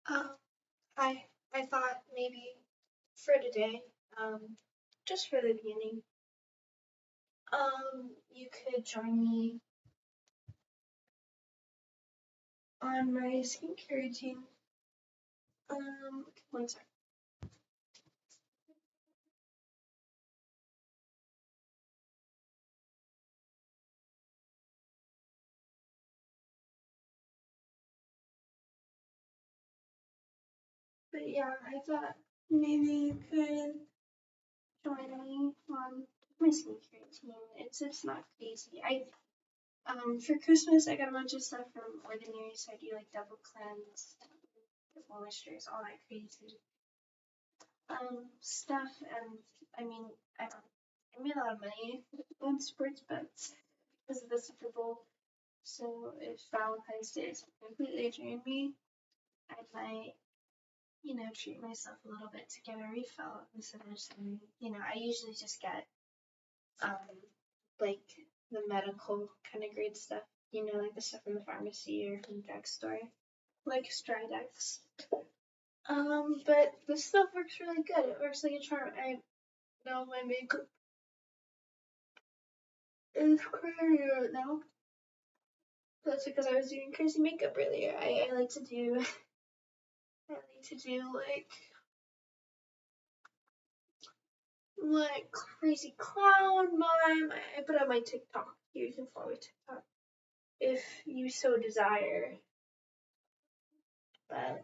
Um, I thought maybe for today, just for the beginning, you could join me on my skincare routine. One sec. But yeah, I thought maybe you could join me on my skincare routine. It's not crazy. For Christmas I got a bunch of stuff from Ordinary, so I do like double cleanse, moistures, all that crazy stuff. And I mean, I made a lot of money on sports bets because of the Super Bowl. So if Valentine's Day is completely drained me, I might, treat myself a little bit to get a refill instead of just I usually just get um like the medical kind of grade stuff, like the stuff from the pharmacy or from the drugstore, like Stridex. But this stuff works really good. It works like a charm. I know my makeup is crazy right now. That's because I was doing crazy makeup earlier. I like to do like crazy clown mime. I put on my TikTok. You can follow TikTok if you so desire. But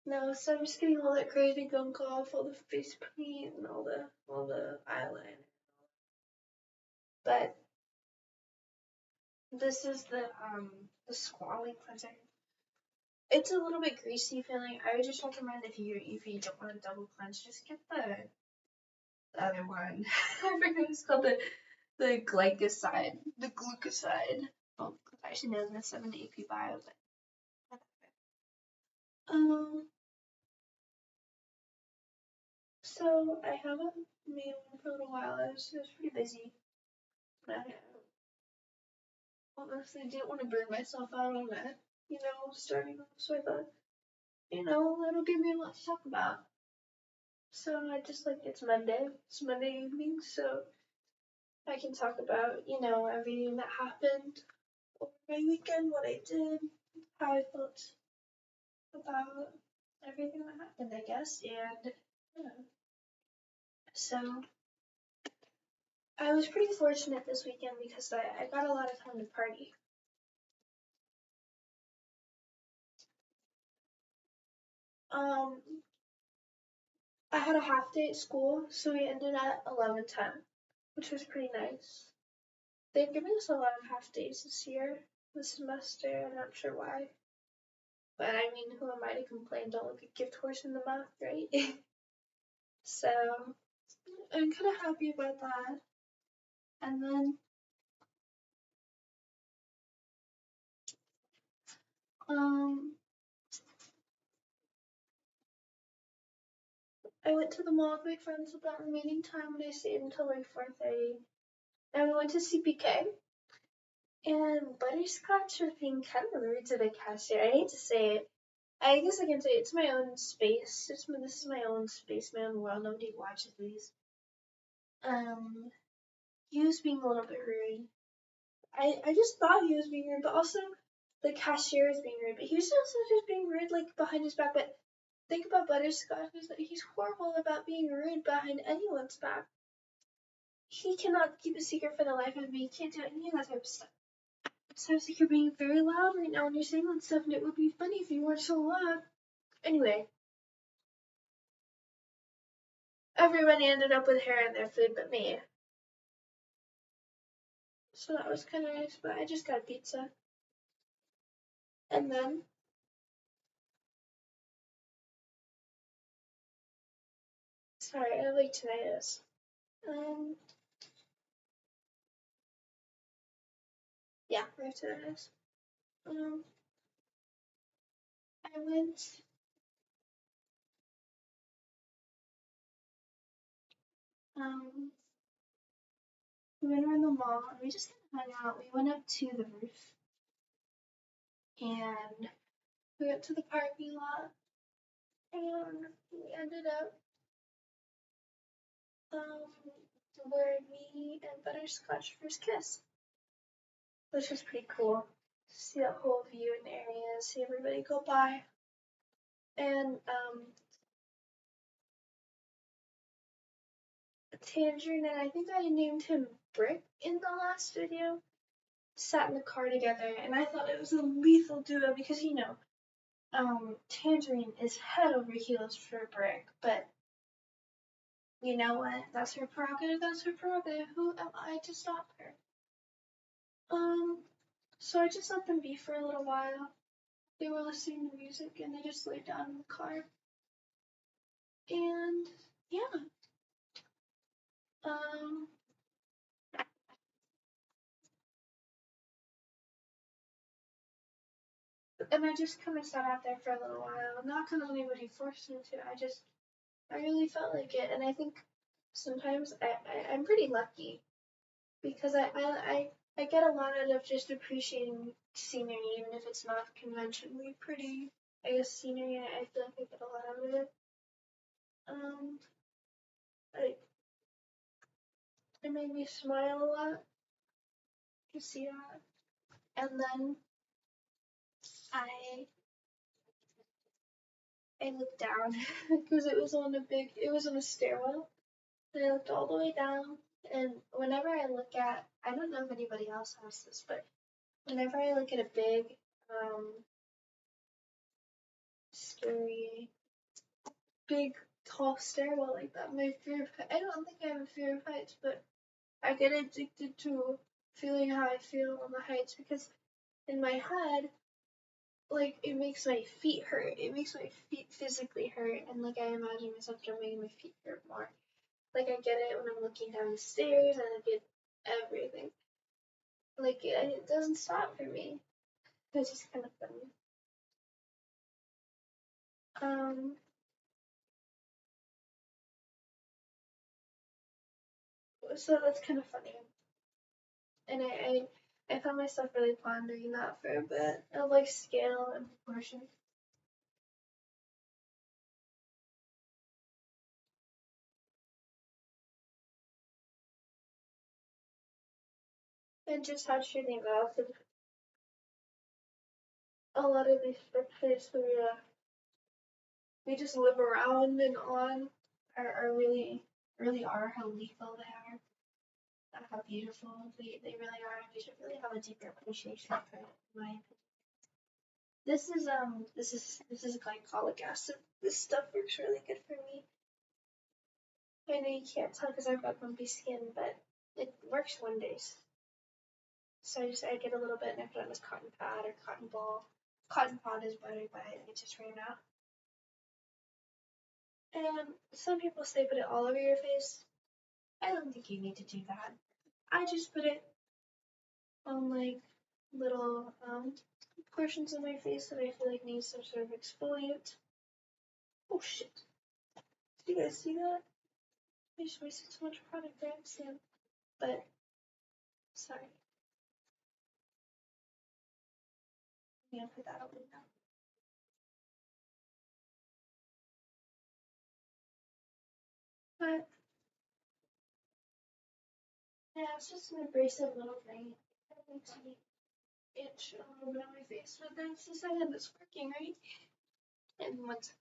no, so I'm just getting all that crazy gunk off, all the face paint and all the eyeliner. But this is the squalling cleanser. It's a little bit greasy feeling. I would just recommend if you don't want to double cleanse, just get the other one. I forget what it's called, the glycoside, the glucoside. Well, actually known as 7-AP Bio, but so I haven't made one for a little while. I was pretty busy. I honestly didn't want to burn myself out on that, starting off. So I thought, that'll give me a lot to talk about. So I just it's Monday. It's Monday evening, so I can talk about, everything that happened over my weekend, what I did, how I felt about everything that happened, I guess. And yeah. So I was pretty fortunate this weekend because I got a lot of time to party. Um, I had a half day at school, so we ended at 11:10, which was pretty nice. They've given us a lot of half days this semester. I'm not sure why. But I mean, who am I to complain? Don't look a gift horse in the mouth, right? So I'm kind of happy about that. And then um, I went to the mall with my friends with that remaining time, and I stayed until like 4:30. And we went to CPK. And butterscotch was being kind of rude to the cashier. I hate to say it. I guess I can say it's my own space. This is my own space, my own world. Nobody watches these. He was being a little bit rude. I just thought he was being rude, but also the cashier was being rude. But he was also just being rude, like behind his back. But think about Butterscotch is that he's horrible about being rude behind anyone's back. He cannot keep a secret for the life of me. He can't do any of that type of stuff. Sounds like you're being very loud right now when you're saying that stuff, and it would be funny if you weren't so loud. Anyway, everybody ended up with hair in their food but me. So that was kind of nice, but I just got pizza. And then, sorry, I have like tinnitus. Yeah, I have tinnitus. I went, um, we went around the mall and we just kind of hung out. We went up to the roof and We went to the parking lot and we ended up where me and Butterscotch first kissed, which was pretty cool. See that whole view and area, see everybody go by. And Tangerine, and I think I named him Brick in the last video, sat in the car together, and I thought it was a lethal duo because, you know, Tangerine is head over heels for Brick, but you know what? That's her prerogative, that's her prerogative. Who am I to stop her? So I just let them be for a little while. They were listening to music and they just laid down in the car. And yeah. And I just kind of sat out there for a little while, not because anybody forced me to. I really felt like it, and I think sometimes I'm pretty lucky because I get a lot out of just appreciating scenery, even if it's not conventionally pretty. I guess scenery, I feel like I get a lot out of it. I, it made me smile a lot to see that. And then I I looked down because it was on a stairwell. And I looked all the way down, and whenever I look at, I don't know if anybody else has this, but whenever I look at a big, scary, big, tall stairwell like that, my fear of, I don't think I have a fear of heights, but I get addicted to feeling how I feel on the heights because in my head, like, it makes my feet hurt. It makes my feet physically hurt, and like, I imagine myself jumping and my feet hurt more. Like, I get it when I'm looking down the stairs, and I get everything. Like, it doesn't stop for me. It's just kind of funny. So that's kind of funny. And I found myself really pondering that for a bit of like scale and proportion. And just how truly massive a lot of these structures we just live around and on are really are how lethal they are. How beautiful they really are. We should really have a deeper appreciation for it, in my opinion. This is glycolic acid. This stuff works really good for me. I know you can't tell because I've got bumpy skin, but it works wonders. So I get a little bit and I put on this cotton pad or cotton ball. Cotton pad is better, but it just ran out. And some people say put it all over your face. I don't think you need to do that. I just put it on like little portions of my face that I feel like need some sort of exfoliant. Oh shit. Did you guys see that? I just wasted so much product by accident. But sorry. I'm gonna put that away now. But yeah, it's just an abrasive little thing. It makes me itch a little bit on my face, but that's the second that's working, right? And once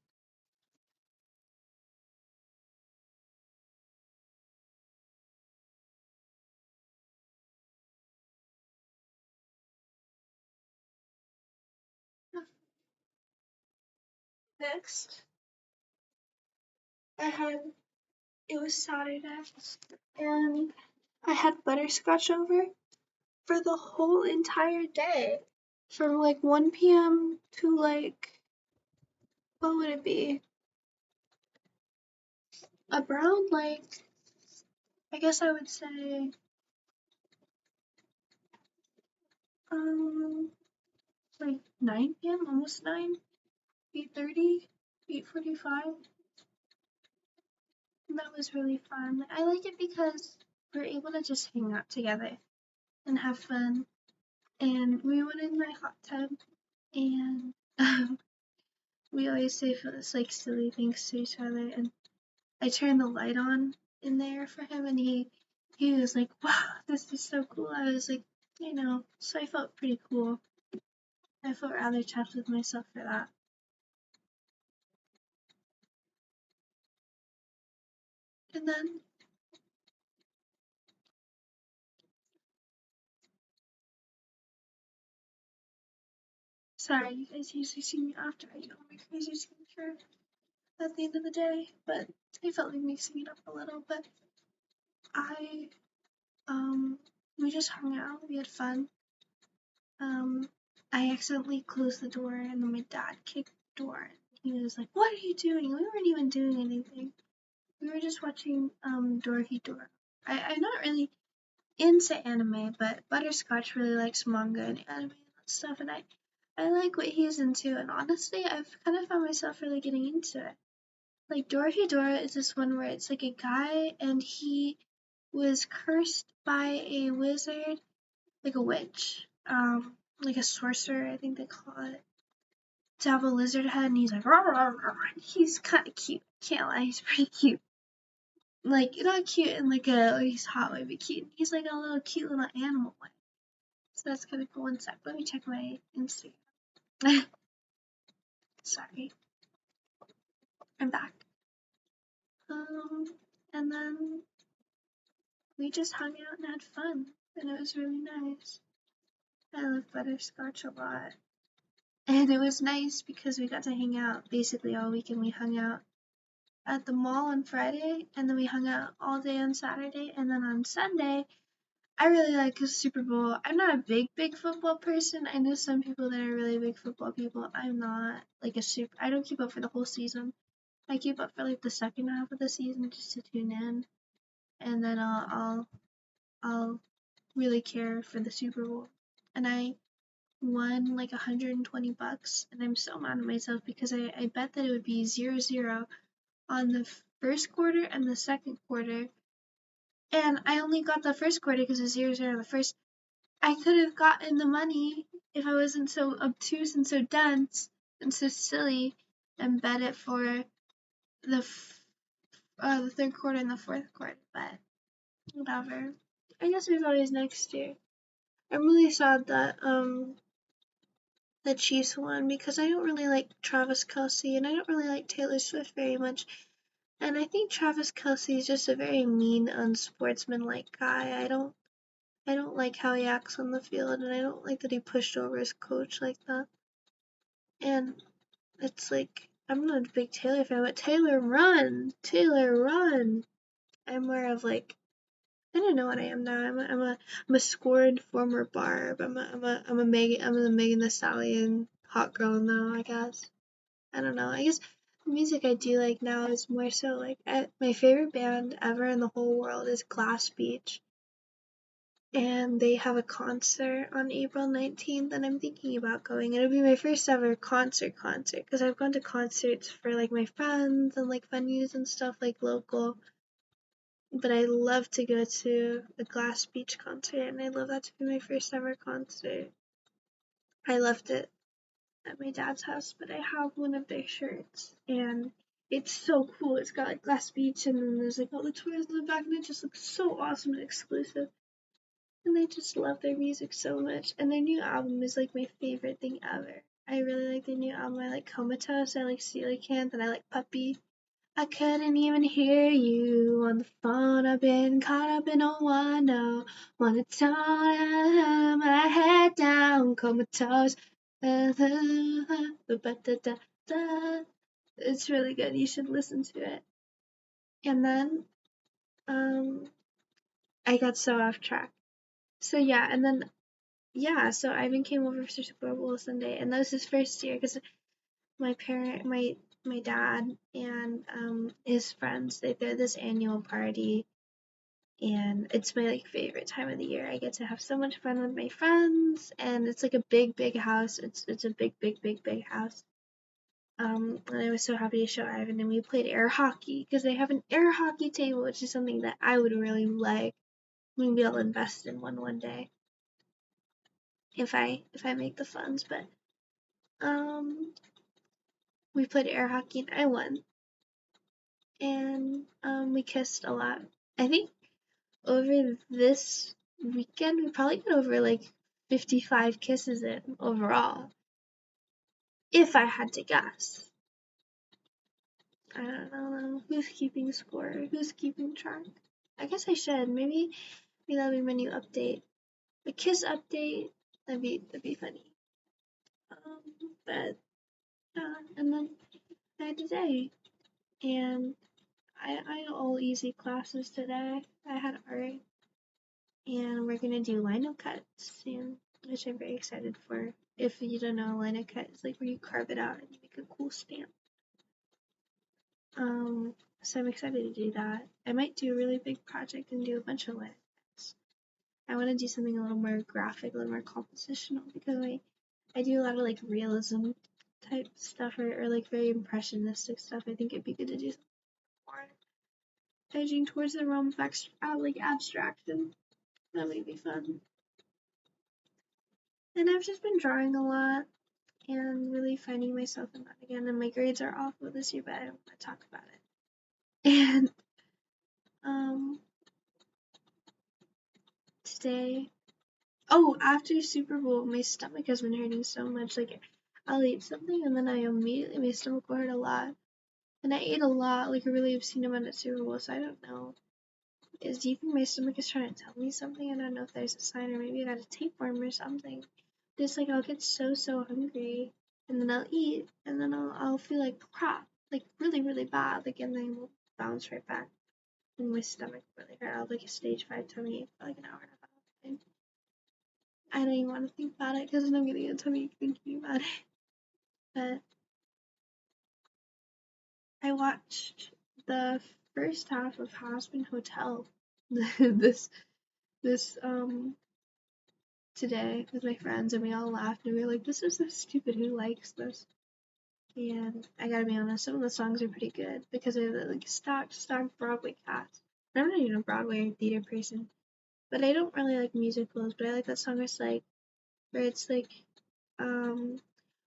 next, it was Saturday, and I had butterscotch over for the whole entire day. From like 1 p.m. to like, what would it be? Around like, I guess I would say, like 9 p.m., almost 9, 8:30, 8:45. And that was really fun. I like it because we're able to just hang out together and have fun. And we went in my hot tub and we always say it's like silly things to each other, and I turned the light on in there for him, and he was like, "Wow, this is so cool." I was like, so I felt pretty cool. I felt rather chuffed with myself for that. And then, sorry, you guys usually see me after I do all my crazy skincare at the end of the day, but I felt like mixing it up a little. But I, we just hung out, we had fun. I accidentally closed the door, and then my dad kicked the door. He was like, "What are you doing?" We weren't even doing anything. We were just watching Dorohedoro. I'm not really into anime, but Butterscotch really likes manga and anime and stuff, and I like what he's into, and honestly, I've kind of found myself really getting into it. Like Dorohedoro is this one where it's like a guy, and he was cursed by a wizard, like a witch, like a sorcerer, I think they call it, to have a lizard head, and he's like, "Rah, rah, rah." He's kind of cute. Can't lie, he's pretty cute. Like, not cute in like he's hot way, but cute. He's like a little cute little animal way. So that's kind of cool. One sec, let me check my Instagram. Sorry, I'm back. And then we just hung out and had fun, and it was really nice. I love Butterscotch a lot. And it was nice because we got to hang out basically all weekend. We hung out at the mall on Friday, and then we hung out all day on Saturday, and then on Sunday, I really like the Super Bowl. I'm not a big football person. I know some people that are really big football people. I'm not like I don't keep up for the whole season. I keep up for like the second half of the season just to tune in, and then I'll really care for the Super Bowl. And I won like $120, and I'm so mad at myself because I bet that it would be 0-0 on the first quarter and the second quarter, and I only got the first quarter because it was 0-0 the first. I could have gotten the money if I wasn't so obtuse and so dense and so silly and bet it for the third quarter and the fourth quarter, but whatever. I guess there's always next year. I'm really sad that the Chiefs won because I don't really like Travis Kelce and I don't really like Taylor Swift very much. And I think Travis Kelce is just a very mean, unsportsmanlike guy. I don't like how he acts on the field, and I don't like that he pushed over his coach like that. And it's like I'm not a big Taylor fan, but Taylor run, Taylor run. I'm more of like I don't know what I am now. I'm a scorned former Barb. I'm a Megan Thee Stallion hot girl now. I guess I don't know. I guess the music I do like now is more so like my favorite band ever in the whole world is Glass Beach, and they have a concert on April 19th, and I'm thinking about going. It'll be my first ever concert because I've gone to concerts for like my friends and like venues and stuff like local, but I love to go to a Glass Beach concert, and I love that to be my first ever concert. I left it at my dad's house, but I have one of their shirts, and it's so cool. It's got like Glass Beach, and then there's like all the tours in the back, and it just looks so awesome and exclusive. And I just love their music so much. And their new album is like my favorite thing ever. I really like their new album. I like Comatose, I like Coelacanth, and I like Puppy. I couldn't even hear you on the phone. I've been caught up in a wonder. Wanna turn my head down, comatose. It's really good. You should listen to it. And then, I got so off track. So yeah, and then so Ivan came over for Super Bowl Sunday, and that was his first year because my dad and his friends, they throw this annual party, and it's my like favorite time of the year. I get to have so much fun with my friends, and it's like a big house. It's a big house. And I was so happy to show Ivan, and we played air hockey because they have an air hockey table, which is something that I would really like. Maybe I'll invest in one day if I make the funds, but um we played air hockey and I won. And we kissed a lot. I think over this weekend we probably got over like 55 kisses in overall. If I had to guess. I don't know who's keeping score, who's keeping track. I guess I should. Maybe that'll be my new update. A kiss update. That'd be funny. But and then I had today, and I had all easy classes today. I had art, and we're gonna do lino cuts soon, which I'm very excited for. If you don't know, lino cut is like where you carve it out and you make a cool stamp. So I'm excited to do that. I might do a really big project and do a bunch of lino cuts. I want to do something a little more graphic, a little more compositional, because I do a lot of like realism type stuff or like very impressionistic stuff. I think it'd be good to do something more edging towards the realm of like abstraction. That might be fun. And I've just been drawing a lot and really finding myself in that again. And my grades are awful this year, but I don't want to talk about it. And today, after Super Bowl, my stomach has been hurting so much. Like I'll eat something and then my stomach will hurt a lot. And I ate a lot, like a really obscene amount at Super Bowl, so I don't know. Do you think my stomach is trying to tell me something? I don't know if there's a sign, or maybe I got a tapeworm or something. Just like I'll get so hungry, and then I'll eat, and then I'll feel like crap, like really bad, like and then we'll bounce right back. And my stomach really hurt. I'll have like a stage 5 tummy ache for like an hour and a half. And I don't even want to think about it because then I'm getting a tummy ache thinking about it. But I watched the first half of Hazbin Hotel this today with my friends, and we all laughed and we were like, this is so stupid, who likes this? And I gotta be honest, some of the songs are pretty good because they're like stock Broadway cast. I'm not even a Broadway or theater person, but I don't really like musicals, but I like that song where it's like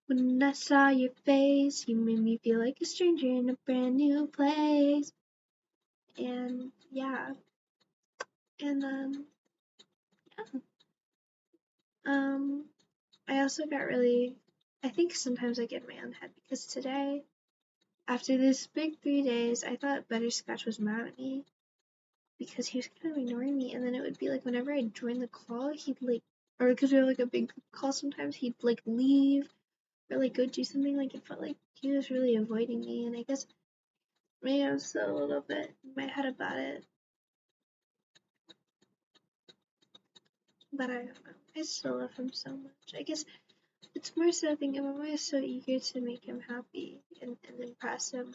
when I saw your face, you made me feel like a stranger in a brand new place. And yeah. And then yeah. I also got really, I think sometimes I get in my own head because today, after this big 3 days, I thought Butterscotch was mad at me because he was kind of ignoring me. And then it would be like whenever I joined the call, he'd like, or because we have like a big call sometimes, he'd like leave or like go do something. Like it felt like he was really avoiding me. And I guess maybe I was still a little bit in my head about it. But I don't know. I still love him so much. I guess it's more so I think I'm always so eager to make him happy and impress him.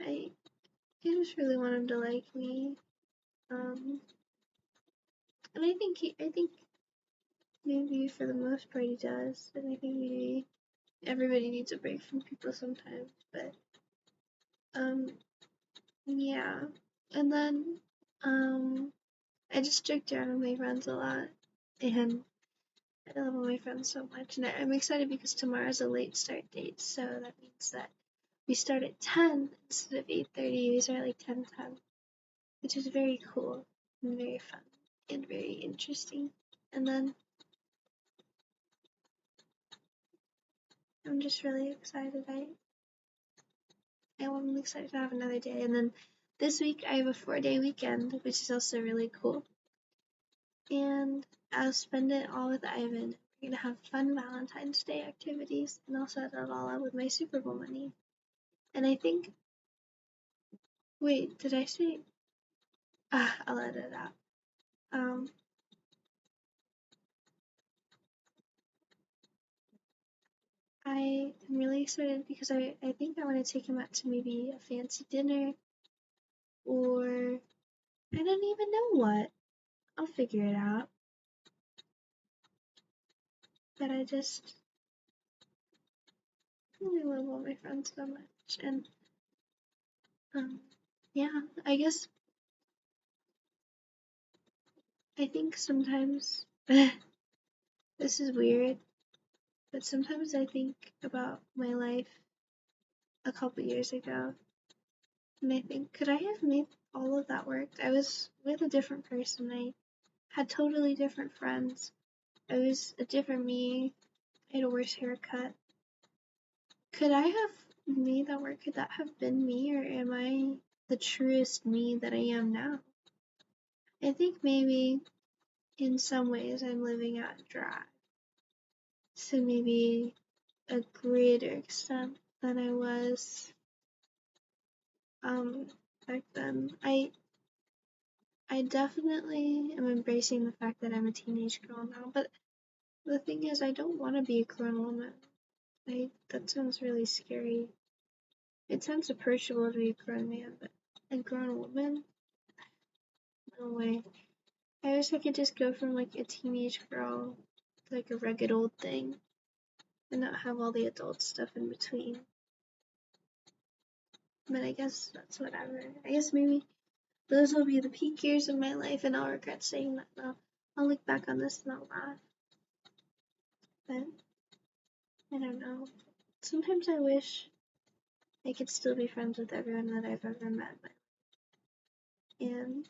I just really want him to like me. And I think maybe for the most part he does. And I think maybe everybody needs a break from people sometimes. But yeah. And then I just joked around with my friends a lot, and I love all my friends so much. And I'm excited because tomorrow's a late start date, so that means that we start at 10 instead of 8:30. We start like 10:10, which is very cool and very fun and very interesting. And then I'm just really excited. I'm excited to have another day. And then this week I have a 4-day weekend, which is also really cool. And I'll spend it all with Ivan. We're gonna have fun Valentine's Day activities, and I'll set it all up with my Super Bowl money. And I think, wait, did I say? I'll edit it out. I am really excited because I think I want to take him out to maybe a fancy dinner, or I don't even know what. I'll figure it out. But I just really love all my friends so much, and yeah, I guess I think sometimes this is weird, but sometimes I think about my life a couple years ago. And I think, could I have made all of that work? I was with a different person. I had totally different friends. I was a different me. I had a worse haircut. Could I have made that work? Could that have been me, or am I the truest me that I am now? I think maybe in some ways I'm living out drag. So maybe a greater extent than I was back then. I definitely am embracing the fact that I'm a teenage girl now, but the thing is I don't want to be a grown woman. That sounds really scary. It sounds approachable to be a grown man, but a grown woman? No way. I wish I could just go from like a teenage girl to like a rugged old thing and not have all the adult stuff in between. But I guess that's whatever. I guess maybe those will be the peak years of my life, and I'll regret saying that now. I'll look back on this and I'll laugh. But I don't know. Sometimes I wish I could still be friends with everyone that I've ever met. And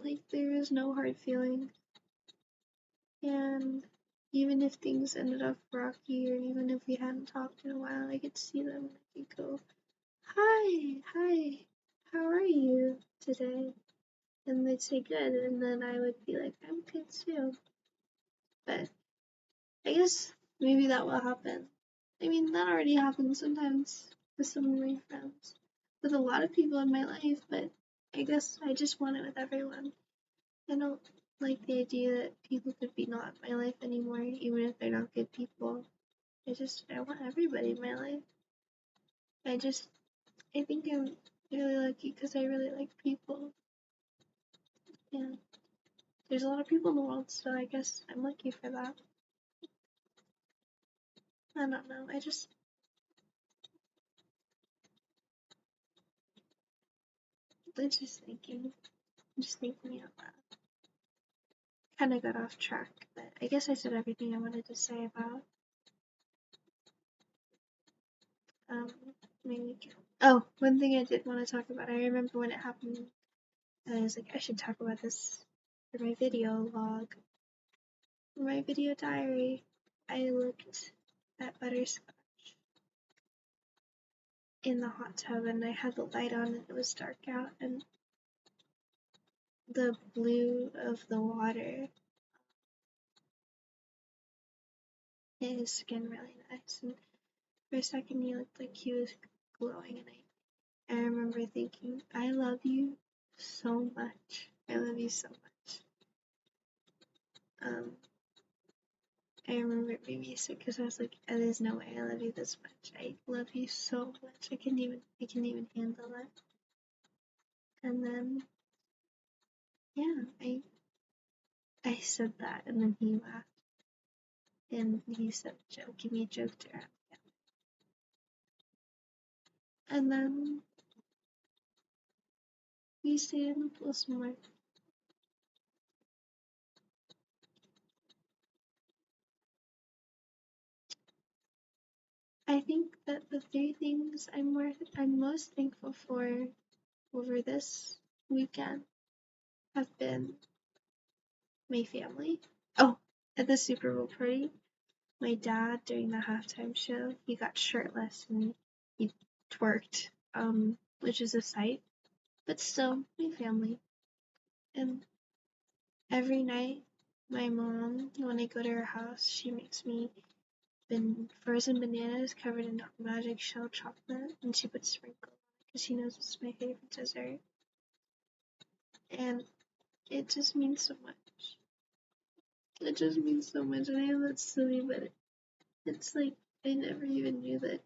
like there is no hard feelings. And even if things ended up rocky, or even if we hadn't talked in a while, I could see them and I could go, hi, how are you today? And they'd say good, and then I would be like, I'm good too. But I guess maybe that will happen. I mean, that already happens sometimes with some of my friends, with a lot of people in my life, but I guess I just want it with everyone. I don't like the idea that people could be not in my life anymore, even if they're not good people. I want everybody in my life. I think I'm really lucky because I really like people. And there's a lot of people in the world, so I guess I'm lucky for that. I don't know. I'm just thinking. I'm just thinking out loud. Kind of got off track, but I guess I said everything I wanted to say about maybe. Oh, one thing I did want to talk about. I remember when it happened, and I was like, I should talk about this for my video log, for my video diary. I looked at butterscotch in the hot tub, and I had the light on, and it was dark out, and the blue of the water made his skin really nice. And for a second, he looked like he was glowing, and I remember thinking, I love you so much. I love you so much. I remember it made me sick because I was like, oh, there's no way I love you this much. I love you so much. I can't even handle it. And then, yeah, I said that, and then he laughed, and he said, give me a joke to her. And then we stayed in the pool some more. I think that the three things I'm most thankful for over this weekend have been my family. Oh, at the Super Bowl party, my dad during the halftime show, he got shirtless and he twerked, which is a sight. But still, my family. And every night, my mom, when I go to her house, she makes me frozen bananas covered in magic shell chocolate, and she puts sprinkles because she knows it's my favorite dessert. And it just means so much. It just means so much. And I know that's silly, but it's like I never even knew that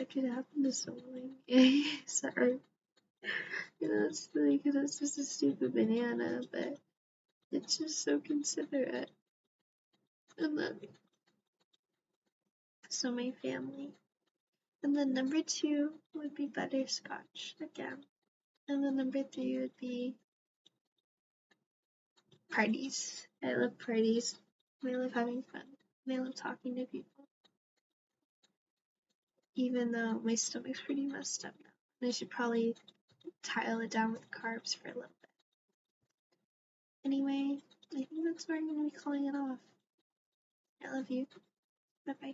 could happen to someone. Sorry. You know, it's silly because it's just a stupid banana, but it's just so considerate. And then, so my family. And then number 2 would be butterscotch again. And then number 3 would be parties. I love parties. I love having fun. I love talking to people. even though my stomach's pretty messed up now. And I should probably tile it down with carbs for a little bit. Anyway, I think that's where I'm going to be calling it off. I love you. Bye-bye.